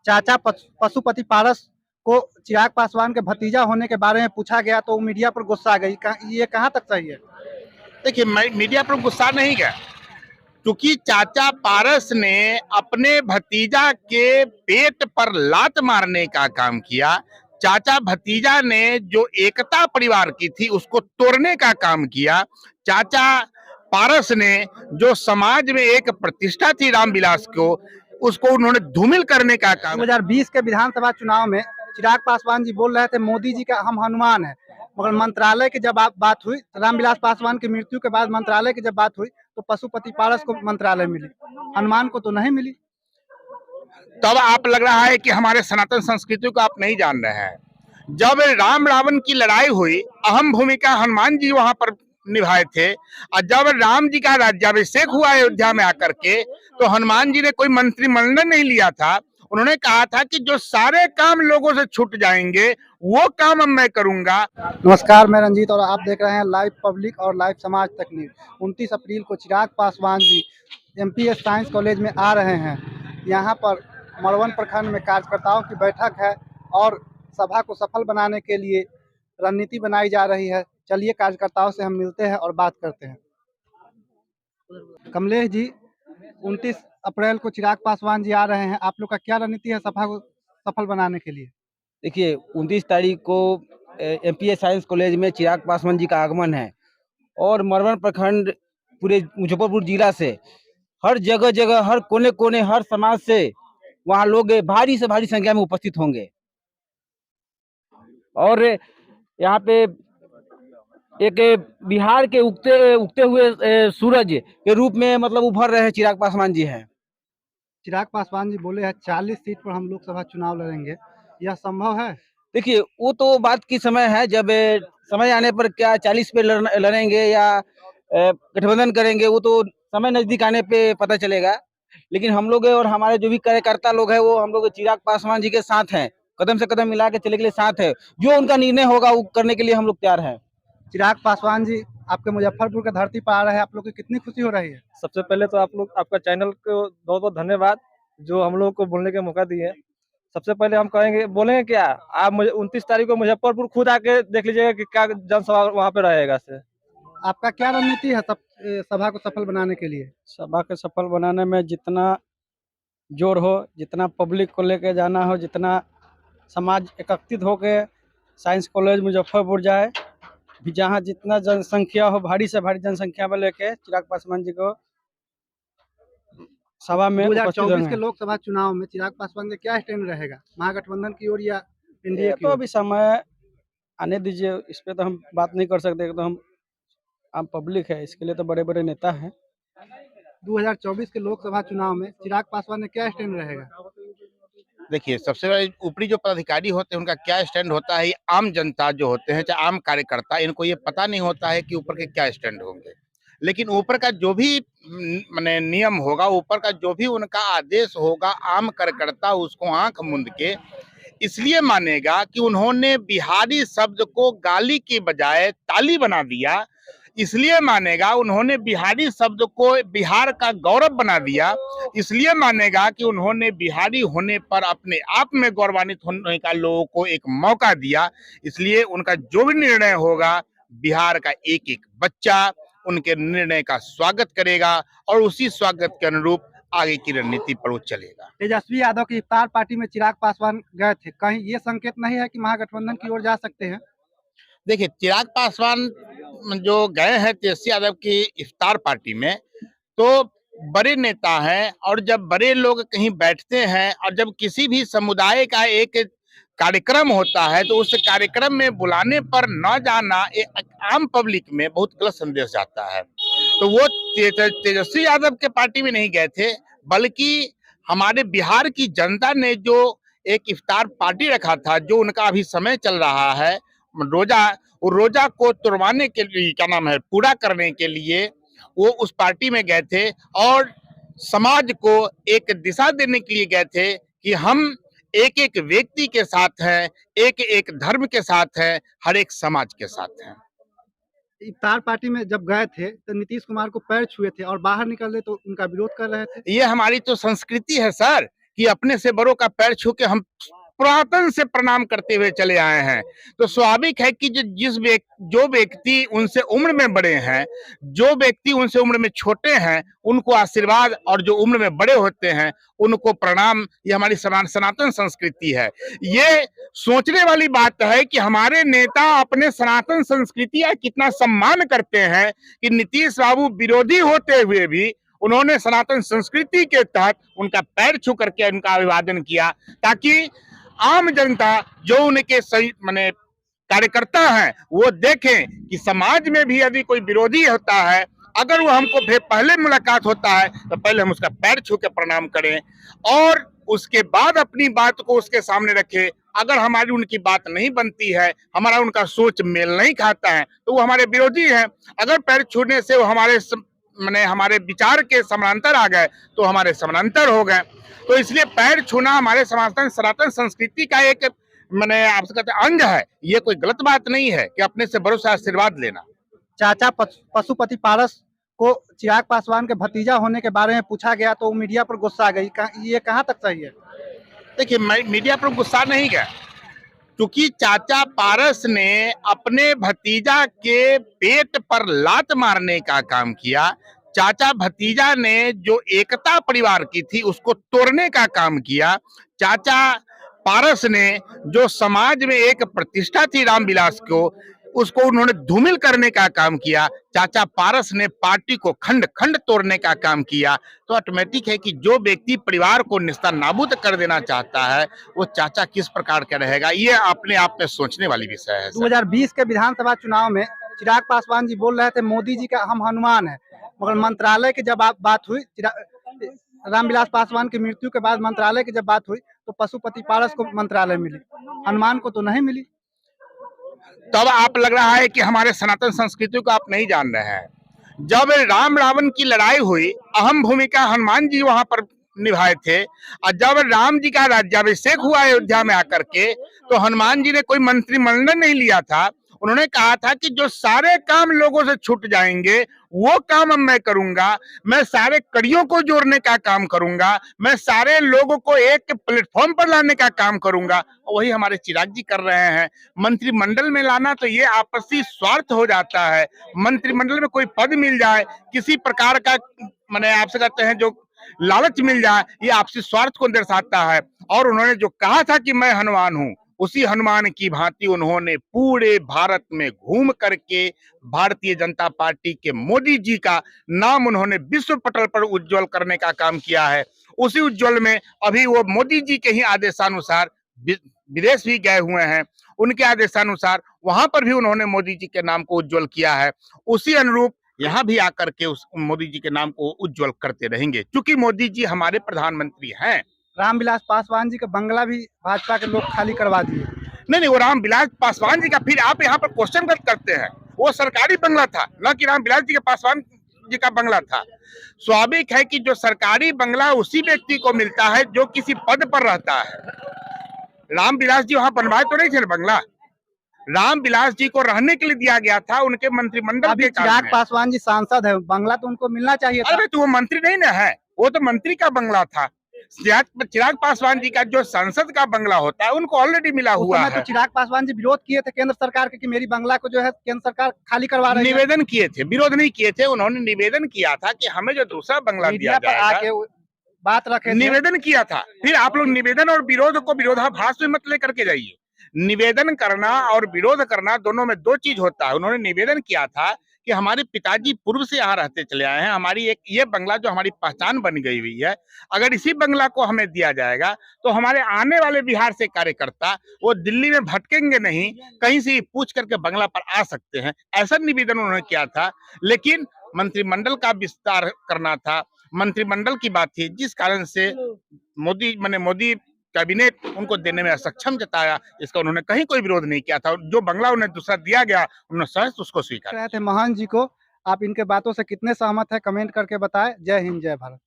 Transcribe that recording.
चाचा पशुपति पारस को चिराग पासवान के भतीजा होने के बारे में पूछा गया तो मीडिया पर गुस्सा आ गई। ये कहाँ तक सही है? देखिए, मीडिया पर गुस्सा नहीं गया, क्योंकि चाचा पारस ने अपने भतीजा के पेट पर लात मारने का काम किया। चाचा भतीजा ने जो एकता परिवार की थी उसको तोड़ने का काम किया। चाचा पारस ने जो समाज में एक प्रतिष्ठा थी रामविलास को, उसको उन्होंने धूमिल करने का काम। 2020 के विधानसभा चुनाव में चिराग पासवान जी बोल रहे थे मोदी जी का हम हनुमान है, मगर मंत्रालय की जब बात हुई, रामविलास पासवान की मृत्यु के बाद मंत्रालय की जब बात हुई तो पशुपति पारस को मंत्रालय मिली, हनुमान को तो नहीं मिली। तब आप लग रहा है कि हमारे सनातन संस्कृति को आप नहीं जान रहे हैं। जब राम रावण की लड़ाई हुई, अहम भूमिका हनुमान जी वहां पर निभाए थे। और जब राम जी का राज्याभिषेक हुआ अयोध्या में आकर के, तो हनुमान जी ने कोई मंत्रिमंडल नहीं लिया था। उन्होंने कहा था कि जो सारे काम लोगों से छूट जाएंगे वो काम अब मैं करूंगा। नमस्कार, मैं रंजीत और आप देख रहे हैं लाइव पब्लिक और लाइव समाज तकनीक। 29 अप्रैल को Chirag Paswan ji MPS science college में आ रहे हैं। यहाँ पर मड़वन प्रखंड में कार्यकर्ताओं की बैठक है और सभा को सफल बनाने के लिए रणनीति बनाई जा रही है। चलिए कार्यकर्ताओं से हम मिलते हैं और बात करते हैं। कमलेश जी, 29 अप्रैल को चिराग पासवान जी आ रहे हैं, आप लोग का क्या रणनीति है सभा को सफल बनाने के लिए? देखिए, 29 तारीख को एमपीएस साइंस कॉलेज में चिराग पासवान जी का आगमन है और मड़वन प्रखंड पूरे मुजफ्फरपुर जिला से हर जगह जगह, हर कोने कोने, हर समाज से वहाँ लोग भारी से भारी संख्या में उपस्थित होंगे। और यहाँ पे एक बिहार के उगते हुए सूरज के रूप में मतलब उभर रहे चिराग पासवान जी हैं। चिराग पासवान जी बोले हैं 40 सीट पर हम लोकसभा चुनाव लड़ेंगे, यह संभव है? देखिए, वो तो बात की समय है, जब समय आने पर क्या 40 पे लड़ेंगे या गठबंधन करेंगे, वो तो समय नजदीक आने पे पता चलेगा। लेकिन हम लोग और हमारे जो भी कार्यकर्ता लोग हैं वो हम लोग चिराग पासवान जी के साथ हैं, कदम से कदम मिला के चले के लिए साथ है। जो उनका निर्णय होगा वो करने के लिए हम लोग तैयार हैं। चिराग पासवान जी आपके मुजफ्फरपुर के धरती पर आ रहे हैं, आप लोग की कितनी खुशी हो रही है? सबसे पहले तो आपका चैनल को बहुत बहुत धन्यवाद जो हम लोग को बोलने का मौका दिए। सबसे पहले हम बोलेंगे क्या, आप मुझे 29 तारीख को मुजफ्फरपुर खुद आके देख लीजिएगा कि क्या जनसभा वहाँ पे रहेगा। से आपका क्या रणनीति है सभा को सफल बनाने के लिए? सभा के सफल बनाने में जितना जोर हो, जितना पब्लिक को लेके जाना हो, जितना समाज एकत्रित होके साइंस कॉलेज मुजफ्फरपुर जाए, जहाँ जितना जनसंख्या हो, भारी से भारी जनसंख्या में लेके चिराग पासवान जी को सभा में 2024 के लोकसभा चुनाव में चिराग पासवान का क्या स्टैंड रहेगा, महागठबंधन की ओर या एनडीए की तो ओर? अभी समय आने दीजिए, इस पे तो हम बात नहीं कर सकते, तो हम आम पब्लिक है, इसके लिए तो बड़े बड़े नेता हैं। 2024 के लोकसभा चुनाव में चिराग पासवान ने क्या स्टैंड रहेगा? देखिए, सबसे बड़े ऊपरी जो पदाधिकारी होते हैं उनका क्या स्टैंड होता है, आम जनता जो होते हैं, चाहे आम कार्यकर्ता, इनको ये पता नहीं होता है कि ऊपर के क्या स्टैंड होंगे। लेकिन ऊपर का जो भी माने नियम होगा, ऊपर का जो भी उनका आदेश होगा, आम कार्यकर्ता उसको आंख मूंद के इसलिए मानेगा कि उन्होंने बिहारी शब्द को गाली की बजाय ताली बना दिया। इसलिए मानेगा उन्होंने बिहारी शब्द को बिहार का गौरव बना दिया। इसलिए मानेगा कि उन्होंने बिहारी होने पर अपने आप में गौरवान्वित होने का लोगों को एक मौका दिया। इसलिए उनका जो भी निर्णय होगा, बिहार का एक एक बच्चा उनके निर्णय का स्वागत करेगा और उसी स्वागत के अनुरूप आगे की रणनीति पर वो चलेगा। तेजस्वी यादव की इफ्तार पार्टी में चिराग पासवान गए थे, कहीं ये संकेत नहीं है कि महागठबंधन की ओर जा सकते हैं? देखिए, चिराग पासवान जो गए हैं तेजस्वी यादव की इफ्तार पार्टी में, तो बड़े नेता हैं और जब बड़े लोग कहीं बैठते हैं और जब किसी भी समुदाय का एक कार्यक्रम होता है तो उस कार्यक्रम में बुलाने पर न जाना एक आम पब्लिक में बहुत गलत संदेश जाता है। तो वो तेजस्वी यादव के पार्टी में नहीं गए थे, बल्कि हमारे बिहार की जनता ने जो एक इफ्तार पार्टी रखा था, जो उनका अभी समय चल रहा है रोजा, वो रोजा को तुड़वाने के लिए, क्या नाम है, पूरा करने के लिए वो उस पार्टी में गए थे और समाज को एक दिशा देने के लिए गए थे कि हम एक एक व्यक्ति के साथ हैं, एक एक धर्म के साथ हैं, हर एक समाज के साथ हैं। इफ्तार पार्टी में जब गए थे तो नीतीश कुमार को पैर छुए थे और बाहर निकले तो उनका विरोध कर रहे थे। ये हमारी तो संस्कृति है सर, कि अपने से बड़ों का पैर छू के हम पुरातन से प्रणाम करते हुए चले आए हैं। तो स्वाभाविक है कि जो व्यक्ति उनसे उम्र में बड़े हैं, जो व्यक्ति उनसे उम्र में छोटे हैं, उनको आशीर्वाद, और जो उम्र में बड़े होते हैं उनको प्रणाम, ये हमारी सनातन संस्कृति है। ये सोचने वाली बात है कि हमारे नेता अपने सनातन संस्कृति का कितना सम्मान करते हैं कि नीतीश बाबू विरोधी होते हुए भी उन्होंने सनातन संस्कृति के तहत उनका पैर छू करके उनका अभिवादन किया, ताकि आम जनता जो उनके सही माने कार्यकर्ता हैं वो देखें कि समाज में भी यदि कोई विरोधी होता है, अगर वो हमको पहले मुलाकात होता है तो पहले हम उसका पैर छू के प्रणाम करें और उसके बाद अपनी बात को उसके सामने रखें। अगर हमारी उनकी बात नहीं बनती है, हमारा उनका सोच मेल नहीं खाता है, तो वो हमारे विरोधी हैं। अगर पैर छूने से वो हमारे विचार के समानांतर आ गए तो हमारे समानांतर हो गए। तो इसलिए पैर छूना हमारे सनातन संस्कृति का एक आपसे कहते अंग है। ये कोई गलत बात नहीं है कि अपने से बड़ों से आशीर्वाद लेना। चाचा पशुपति पारस को चिराग पासवान के भतीजा होने के बारे में पूछा गया तो मीडिया पर गुस्सा आ गई, ये कहाँ तक सही है? देखिए, मीडिया पर गुस्सा नहीं गया, क्योंकि चाचा पारस ने अपने भतीजा के पेट पर लात मारने का काम किया। चाचा भतीजा ने जो एकता परिवार की थी उसको तोड़ने का काम किया। चाचा पारस ने जो समाज में एक प्रतिष्ठा थी रामविलास को, उसको उन्होंने धूमिल करने का काम किया। चाचा पारस ने पार्टी को खंड खंड तोड़ने का काम किया। तो ऑटोमेटिक है कि जो व्यक्ति परिवार को निस्तानाबूद कर देना चाहता है वो चाचा किस प्रकार का रहेगा, ये अपने आप में सोचने वाली विषय है। 2020 के विधानसभा चुनाव में चिराग पासवान जी बोल रहे थे मोदी जी का हम हनुमान है, मगर मंत्रालय की जब बात हुई, रामविलास पासवान की मृत्यु के बाद मंत्रालय की जब बात हुई तो पशुपति पारस को मंत्रालय मिली, हनुमान को तो नहीं मिली। तब आप लग रहा है कि हमारे सनातन संस्कृति को आप नहीं जान रहे हैं। जब राम रावण की लड़ाई हुई, अहम भूमिका हनुमान जी वहां पर निभाए थे, और जब राम जी का राज्याभिषेक हुआ अयोध्या में आकर के, तो हनुमान जी ने कोई मंत्रिमंडल नहीं लिया था। उन्होंने कहा था कि जो सारे काम लोगों से छूट जाएंगे वो काम अब मैं करूंगा, मैं सारे कड़ियों को जोड़ने का काम करूंगा, मैं सारे लोगों को एक प्लेटफॉर्म पर लाने का काम करूंगा। वही हमारे चिराग जी कर रहे हैं। मंत्रिमंडल में लाना तो ये आपसी स्वार्थ हो जाता है। मंत्रिमंडल में कोई पद मिल जाए, किसी प्रकार का आपसे कहते हैं जो लालच मिल जाए, ये आपसी स्वार्थ को दर्शाता है। और उन्होंने जो कहा था कि मैं हनुमान हूं, उसी हनुमान की भांति उन्होंने पूरे भारत में घूम करके भारतीय जनता पार्टी के मोदी जी का नाम उन्होंने विश्व पटल पर उज्जवल करने का काम किया है। उसी उज्जवल में अभी वो मोदी जी के ही आदेशानुसार विदेश भी गए हुए हैं। उनके आदेशानुसार वहां पर भी उन्होंने मोदी जी के नाम को उज्जवल किया है। उसी अनुरूप यहाँ भी आकर के उस मोदी जी के नाम को उज्जवल करते रहेंगे, क्योंकि मोदी जी हमारे प्रधानमंत्री हैं। रामविलास पासवान जी का बंगला भी भाजपा के लोग खाली करवा दिए। नहीं, वो रामविलास पासवान जी का फिर आप यहाँ पर क्वेश्चन करते हैं। वो सरकारी बंगला था, न कि रामविलास जी के पासवान जी का बंगला था। स्वाभाविक है कि जो सरकारी बंगला उसी व्यक्ति को मिलता है जो किसी पद पर रहता है। रामविलास जी वहां बनवाए तो नहीं थे बंगला, रामविलास जी को रहने के लिए दिया गया था उनके मंत्रिमंडल के। चिराग पासवान जी सांसद है, बंगला तो उनको मिलना चाहिए था। अरे तो वो मंत्री नहीं ना है, वो तो मंत्री का बंगला था। चिराग पासवान जी का जो संसद का बंगला होता है उनको ऑलरेडी मिला हुआ है। तो चिराग पासवान जी विरोध किए थे केंद्र सरकार के कि मेरी बंगला को जो है केंद्र सरकार खाली करवा रही है। निवेदन किए थे, विरोध नहीं किए थे। उन्होंने निवेदन किया था कि हमें जो दूसरा बंगला दिया जाएगा, बात रखे, निवेदन किया था। फिर आप लोग निवेदन और विरोध को विरोधाभास में मत लेकर के जाइए। निवेदन करना और विरोध करना दोनों में दो चीज होता है। उन्होंने निवेदन किया था कि हमारे पिताजी पूर्व से यहाँ रहते चले आए हैं, हमारी एक ये बंगला जो हमारी पहचान बन गई हुई है, अगर इसी बंगला को हमें दिया जाएगा तो हमारे आने वाले बिहार से कार्यकर्ता वो दिल्ली में भटकेंगे नहीं, कहीं से पूछ करके बंगला पर आ सकते हैं। ऐसा निवेदन उन्होंने किया था। लेकिन मंत्रिमंडल का विस्तार करना था, मंत्रिमंडल की बात थी, जिस कारण से मोदी कैबिनेट उनको देने में असक्षम जताया। इसका उन्होंने कहीं कोई विरोध नहीं किया था। जो बंगला उन्हें दूसरा दिया गया उन्होंने सहज उसको स्वीकार किया। महंत जी को आप इनके बातों से कितने सहमत है, कमेंट करके बताएं। जय हिंद, जय भारत।